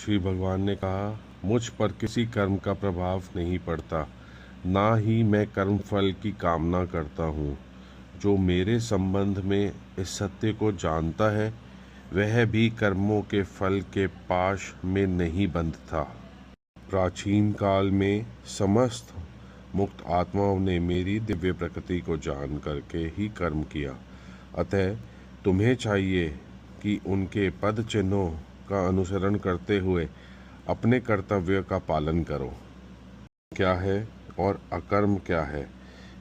श्री भगवान ने कहा, मुझ पर किसी कर्म का प्रभाव नहीं पड़ता, ना ही मैं कर्म फल की कामना करता हूँ। जो मेरे संबंध में इस सत्य को जानता है, वह भी कर्मों के फल के पाश में नहीं बंधता। प्राचीन काल में समस्त मुक्त आत्माओं ने मेरी दिव्य प्रकृति को जान करके ही कर्म किया। अतः तुम्हें चाहिए कि उनके पद चिन्हों का अनुसरण करते हुए अपने कर्तव्य का पालन करो। क्या है और अकर्म क्या है,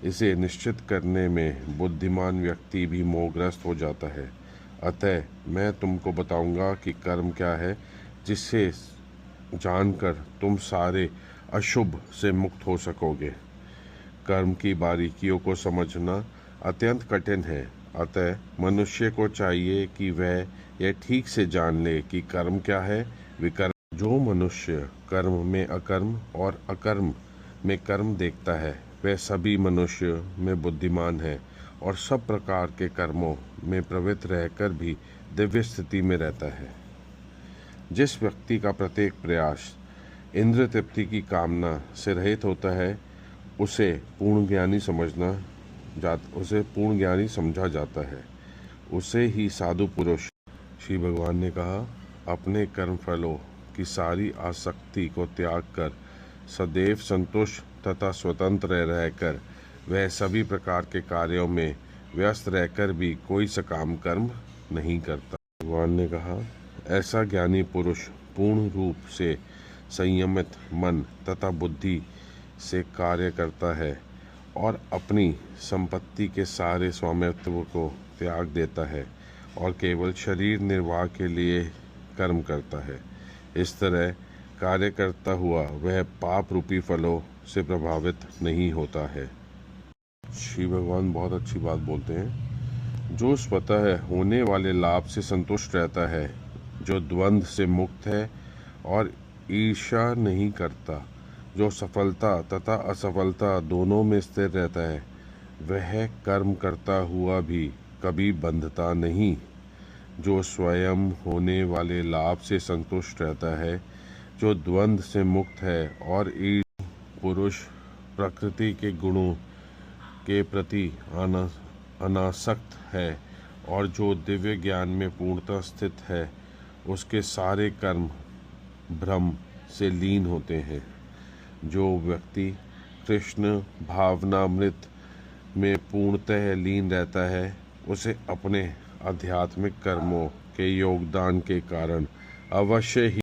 इसे निश्चित करने में बुद्धिमान व्यक्ति भी मोहग्रस्त हो जाता है। अतः मैं तुमको बताऊंगा कि कर्म क्या है, जिससे जानकर तुम सारे अशुभ से मुक्त हो सकोगे। कर्म की बारीकियों को समझना अत्यंत कठिन है, अतः मनुष्य को चाहिए कि वह यह ठीक से जान ले कि कर्म क्या है, विकर्म। जो मनुष्य कर्म में अकर्म और अकर्म में कर्म देखता है, वह सभी मनुष्य में बुद्धिमान है और सब प्रकार के कर्मों में प्रवृत्त रहकर भी दिव्य स्थिति में रहता है। जिस व्यक्ति का प्रत्येक प्रयास इंद्र तृप्ति की कामना से रहित होता है, उसे पूर्ण ज्ञानी समझा जाता है। उसे ही साधु पुरुष। श्री भगवान ने कहा, अपने कर्म फलों की सारी आसक्ति को त्याग कर सदैव संतुष्ट तथा स्वतंत्र रहकर वह सभी प्रकार के कार्यों में व्यस्त रहकर भी कोई सकाम कर्म नहीं करता। भगवान ने कहा, ऐसा ज्ञानी पुरुष पूर्ण रूप से संयमित मन तथा बुद्धि से कार्य करता है और अपनी संपत्ति के सारे स्वामित्व को त्याग देता है और केवल शरीर निर्वाह के लिए कर्म करता है। इस तरह कार्य करता हुआ वह पाप रूपी फलों से प्रभावित नहीं होता है। श्री भगवान बहुत अच्छी बात बोलते हैं। जो स्वतः होने वाले लाभ से संतुष्ट रहता है, जो द्वंद्व से मुक्त है और ईर्ष्या नहीं करता, जो सफलता तथा असफलता दोनों में स्थिर रहता है, वह कर्म करता हुआ भी कभी बंधता नहीं। जो स्वयं होने वाले लाभ से संतुष्ट रहता है, जो द्वंद्व से मुक्त है और पुरुष प्रकृति के गुणों के प्रति अनासक्त है और जो दिव्य ज्ञान में पूर्णतः स्थित है, उसके सारे कर्म भ्रम से लीन होते हैं। जो व्यक्ति कृष्ण भावनामृत में पूर्णतः लीन रहता है, उसे अपने आध्यात्मिक कर्मों के योगदान के कारण अवश्य ही